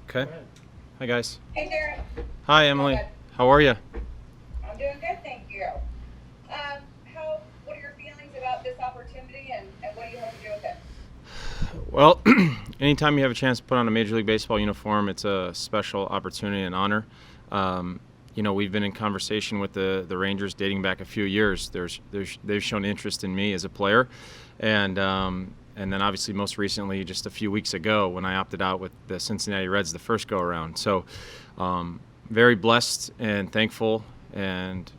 Okay. Hi, guys. Hey, Derek. Hi, Go Emily. ahead. How are you? I'm doing good, thank you. What are your feelings about this opportunity, and what do you hope to do with it? Well, anytime you have a chance to put on a Major League Baseball uniform, it's a special opportunity and honor. We've been in conversation with the Rangers dating back a few years. They've shown interest in me as a player, and then obviously most recently, just a few weeks ago, when I opted out with the Cincinnati Reds the first go around. So, very blessed and thankful and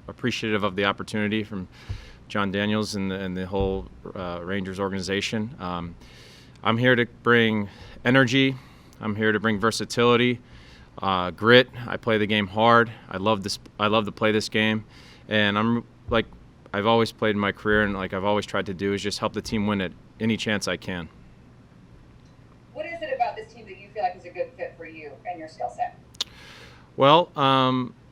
appreciative of the opportunity from John Daniels and the whole Rangers organization. I'm here to bring energy. I'm here to bring versatility, grit. I play the game hard. I love this. I love to play this game, and I'm like I've always played in my career, and like I've always tried to do is just help the team win it any chance I can. What is it about this team that you feel like is a good fit for you and your skill set? Well,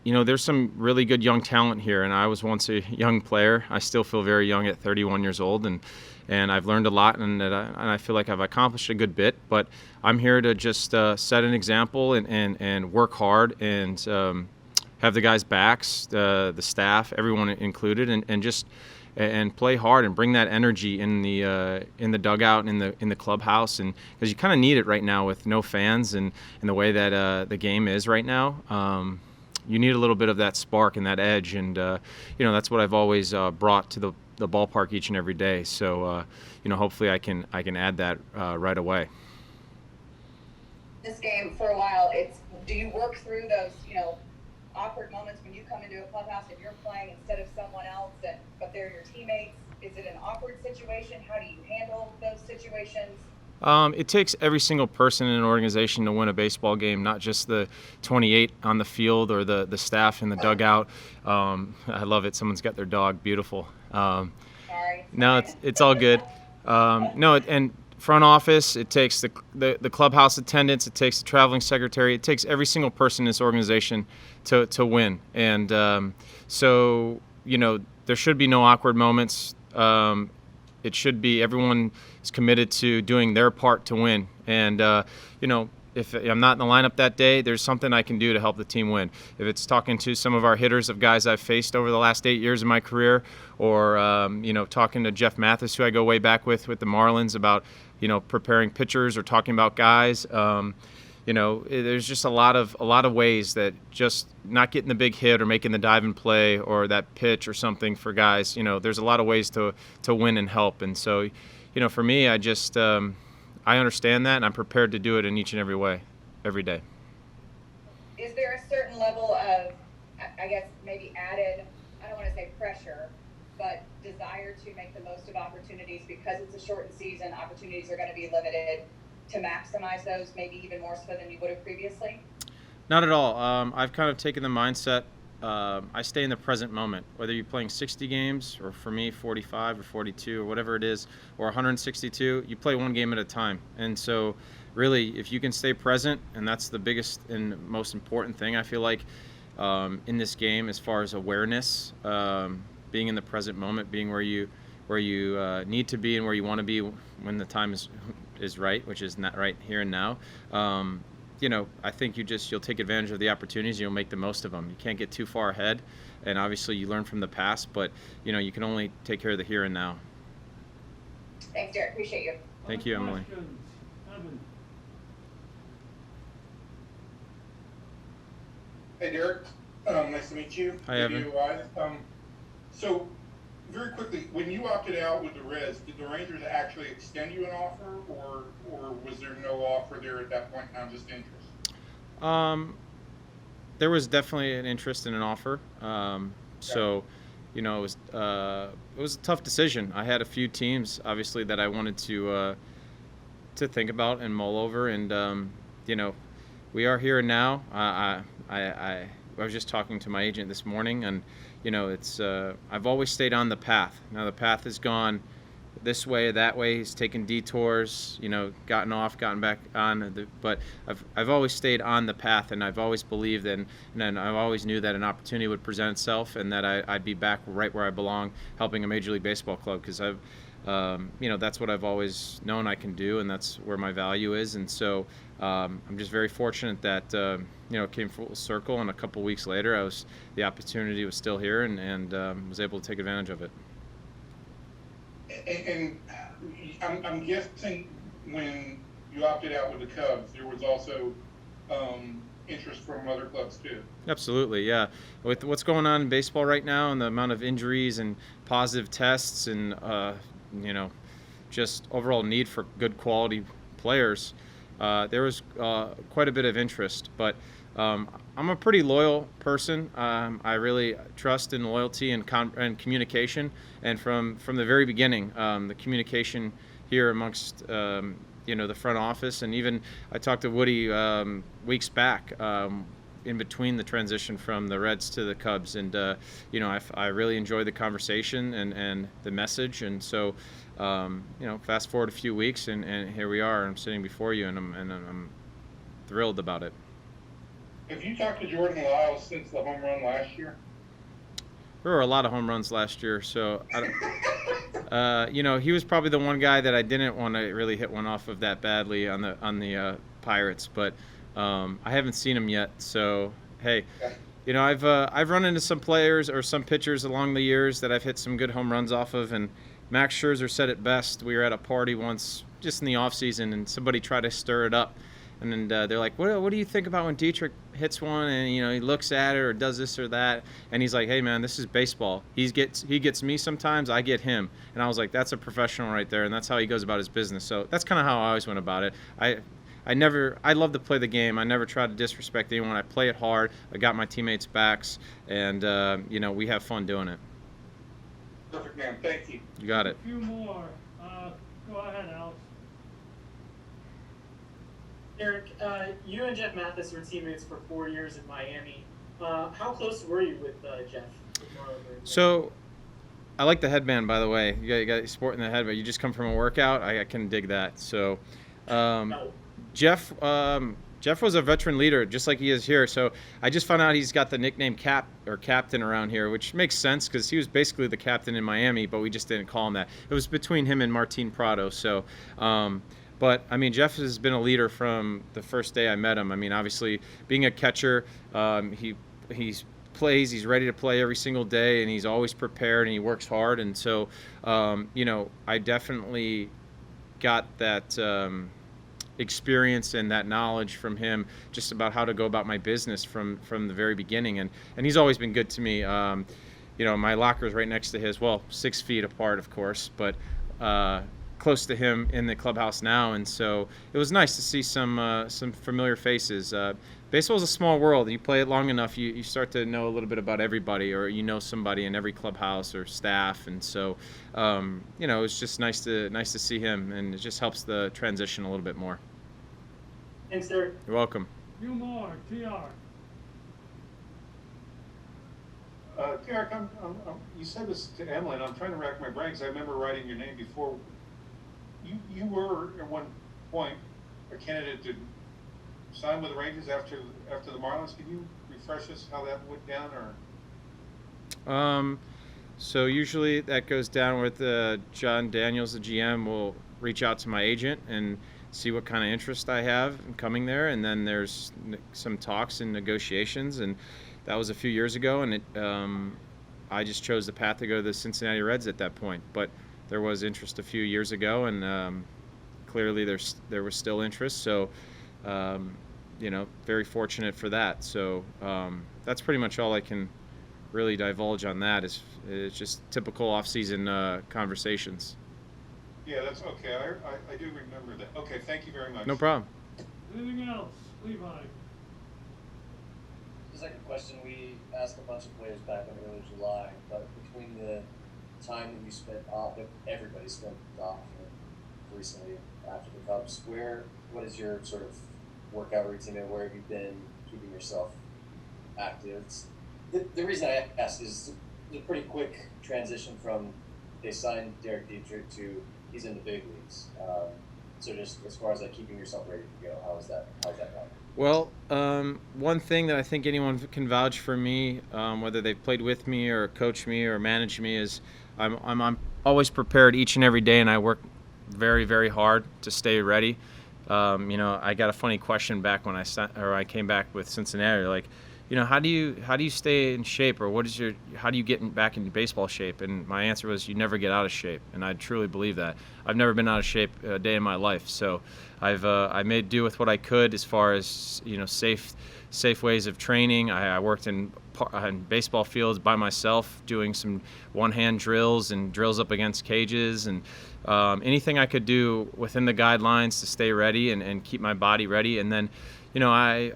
there's some really good young talent here, and I was once a young player. I still feel very young at 31 years old, and I've learned a lot, and I feel like I've accomplished a good bit. But I'm here to just set an example and work hard and have the guys' backs, the staff, everyone included, and just and play hard and bring that energy in the dugout and in the clubhouse, and because you kind of need it right now with no fans and the way that the game is right now. You need a little bit of that spark and that edge, and that's what I've always brought to the ballpark each and every day. So hopefully I can add that right away. This game for a while, do you work through those awkward moments when you come into a clubhouse and you're playing instead of someone else, but they're your teammates? Is it an awkward situation? How do you handle those situations? It takes every single person in an organization to win a baseball game, not just the 28 on the field or the staff in the dugout. I love it. Someone's got their dog. Beautiful. Sorry. No, it's all good. And front office, it takes the clubhouse attendants, it takes the traveling secretary, it takes every single person in this organization to win. And so there should be no awkward moments. It should be everyone is committed to doing their part to win. And if I'm not in the lineup that day, there's something I can do to help the team win. If it's talking to some of our hitters of guys I've faced over the last 8 years of my career, or talking to Jeff Mathis, who I go way back with the Marlins, about preparing pitchers or talking about guys. There's just a lot of ways that just not getting the big hit or making the dive and play or that pitch or something for guys. There's a lot of ways to win and help. And so, for me, I just I understand that, and I'm prepared to do it in each and every way, every day. Is there a certain level of, I guess, maybe added, I don't want to say pressure, but desire to make the most of opportunities because it's a shortened season, opportunities are going to be limited, to maximize those maybe even more so than you would have previously? Not at all. I've kind of taken the mindset, I stay in the present moment, whether you're playing 60 games or, for me, 45 or 42 or whatever it is, or 162, you play one game at a time. And so really, if you can stay present, and that's the biggest and most important thing, I feel like, in this game, as far as awareness, being in the present moment, being where you need to be and where you want to be when the time is right, which is not right here and now. I think you'll take advantage of the opportunities. You'll make the most of them. You can't get too far ahead, and obviously you learn from the past, but you can only take care of the here and now. Thanks, Derek. Appreciate you. Thank you, Emily. Hey, Derek. Nice to meet you. Hi, Evan. So, very quickly, when you opted out with the Reds, did the Rangers actually extend you an offer, or was there no offer there at that point in time, just interest? There was definitely an interest in an offer. It was a tough decision. I had a few teams, obviously, that I wanted to think about and mull over, and we are here and now. I was just talking to my agent this morning, and it's I've always stayed on the path. Now the path has gone this way, that way. He's taken detours, gotten off, gotten back on. But I've always stayed on the path, and I've always believed and I've always knew that an opportunity would present itself, and that I'd be back right where I belong, helping a Major League Baseball club. Because that's what I've always known I can do, and that's where my value is. And so I'm just very fortunate that it came full circle, and a couple weeks later, the opportunity was still here, and was able to take advantage of it. And I'm guessing when you opted out with the Cubs, there was also interest from other clubs too. Absolutely, yeah. With what's going on in baseball right now, and the amount of injuries and positive tests, and just overall need for good quality players, there was quite a bit of interest. But I'm a pretty loyal person. I really trust in loyalty and communication. And from the very beginning, the communication here amongst the front office, and even I talked to Woody weeks back in between the transition from the Reds to the Cubs, and I really enjoyed the conversation and the message. And so fast forward a few weeks, and here we are. I'm sitting before you, and I'm thrilled about it. Have you talked to Jordan Lyles since the home run last year? There were a lot of home runs last year, so he was probably the one guy that I didn't want to really hit one off of that badly on the Pirates, but I haven't seen him yet. So hey, I've run into some players or some pitchers along the years that I've hit some good home runs off of, and Max Scherzer said it best. We were at a party once, just in the off season, and somebody tried to stir it up. And then they're like, what do you think about when Dietrich hits one and he looks at it or does this or that? And he's like, hey man, this is baseball. He gets me sometimes, I get him. And I was like, that's a professional right there, and that's how he goes about his business. So that's kind of how I always went about it. I love to play the game. I never try to disrespect anyone. I play it hard. I got my teammates' backs, and we have fun doing it. Perfect, man. Thank you. You got it. A few more. Go ahead, Alex. Derek, you and Jeff Mathis were teammates for 4 years in Miami. How close were you with Jeff? So, I like the headband, by the way. You got sporting the headband. You just come from a workout. I can dig that. So, Jeff was a veteran leader, just like he is here. So I just found out he's got the nickname Captain around here, which makes sense because he was basically the captain in Miami, but we just didn't call him that. It was between him and Martin Prado. So. But, Jeff has been a leader from the first day I met him. Obviously, being a catcher, he plays, he's ready to play every single day, and he's always prepared, and he works hard. And so, I definitely got that experience and that knowledge from him just about how to go about my business from the very beginning. And he's always been good to me. My locker is right next to his, 6 feet apart, of course, but close to him in the clubhouse now, and so it was nice to see some familiar faces. Baseball is a small world, and you play it long enough, you start to know a little bit about everybody, or somebody in every clubhouse or staff, and so it was just nice to see him, and it just helps the transition a little bit more. Thanks, Derek. You're welcome. You more, TR. Derek, you said this to Emily, and I'm trying to rack my brains. I remember writing your name before. You were at one point a candidate to sign with the Rangers after the Marlins. Can you refresh us how that went down, or? So usually that goes down with John Daniels, the GM, will reach out to my agent and see what kind of interest I have in coming there, and then there's some talks and negotiations, and that was a few years ago, and I just chose the path to go to the Cincinnati Reds at that point. But there was interest a few years ago, and clearly there was still interest. So, very fortunate for that. So that's pretty much all I can really divulge on that. Is just typical off-season conversations. Yeah, that's okay. I do remember that. Okay, thank you very much. No problem. Anything else? Levi. Just like a question we asked a bunch of players back in early July, but between the time that you spent off, that everybody spent off recently after the Cubs, what is your sort of workout routine, and where have you been keeping yourself active? The reason I ask is a pretty quick transition from they signed Derek Dietrich to he's in the big leagues. So just as far as like keeping yourself ready to go, how's that going? Well, one thing that I think anyone can vouch for me, whether they've played with me or coached me or managed me, is I'm always prepared each and every day, and I work very, very hard to stay ready. I got a funny question back when I came back with Cincinnati. Like, how do you stay in shape, or how do you get back into baseball shape? And my answer was, you never get out of shape, and I truly believe that. I've never been out of shape a day in my life, so I made do with what I could as far as safe ways of training. I worked in baseball fields by myself, doing some one-hand drills and drills up against cages, and anything I could do within the guidelines to stay ready and keep my body ready. And then, I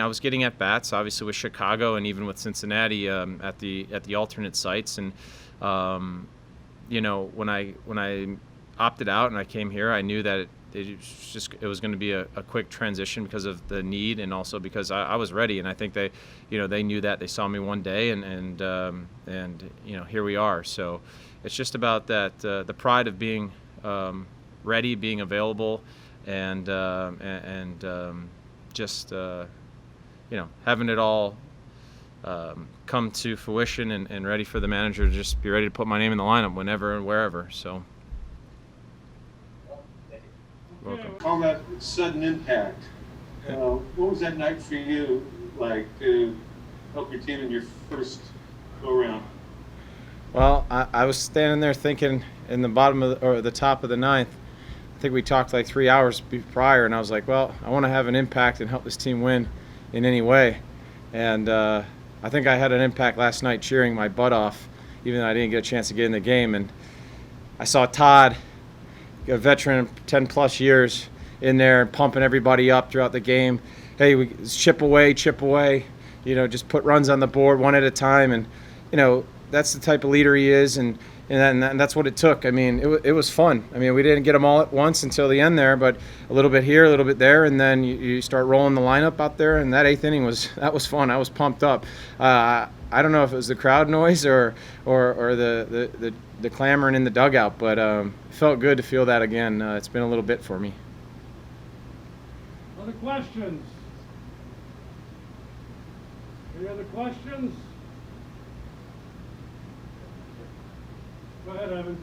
was getting at bats, obviously with Chicago and even with Cincinnati at the alternate sites. And when I opted out and I came here, I knew that it was going to be a quick transition because of the need, and also because I was ready. And I think they knew that. They saw me one day, and here we are. So it's just about that the pride of being ready, being available, and just having it all come to fruition, and ready for the manager to just be ready to put my name in the lineup whenever and wherever. So. Welcome. All that sudden impact. What was that night for you like to help your team in your first go-around? Well, I was standing there thinking in the bottom or the top of the ninth. I think we talked like 3 hours prior, and I was like, well, I want to have an impact and help this team win in any way. And I think I had an impact last night cheering my butt off, even though I didn't get a chance to get in the game. And I saw Todd, a veteran, 10-plus years, in there pumping everybody up throughout the game. Hey, we chip away, just put runs on the board one at a time. And, that's the type of leader he is, and that's what it took. I mean, it was fun. I mean, we didn't get them all at once until the end there, but a little bit here, a little bit there, and then you start rolling the lineup out there, and that 8th inning was fun. I was pumped up. I don't know if it was the crowd noise or the clamoring in the dugout, but it felt good to feel that again. It's been a little bit for me. Other questions? Any other questions? Go ahead, Evan.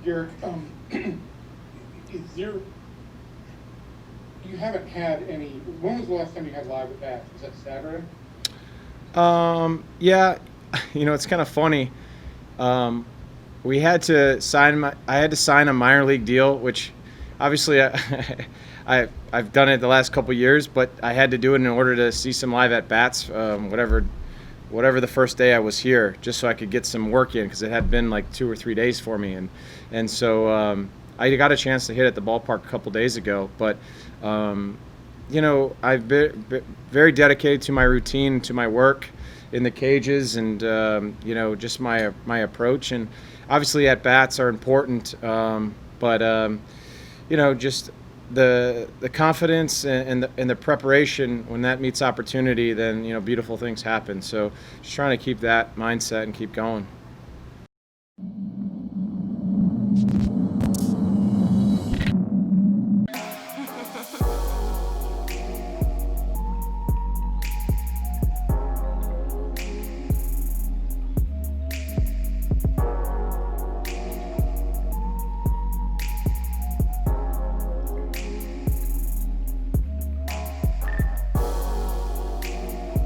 Derek, is there? You haven't had any. When was the last time you had live at bats? Was that Saturday? Yeah, it's kind of funny. We had to sign I had to sign a minor league deal, which obviously I've done it the last couple years, but I had to do it in order to see some live at bats, whatever the first day I was here, just so I could get some work in, because it had been like 2 or 3 days for me, and so I got a chance to hit at the ballpark a couple days ago. But I've been very dedicated to my routine, to my work in the cages, and just my approach. And obviously at bats are important, but just the confidence and the preparation, when that meets opportunity, then beautiful things happen. So just trying to keep that mindset and keep going.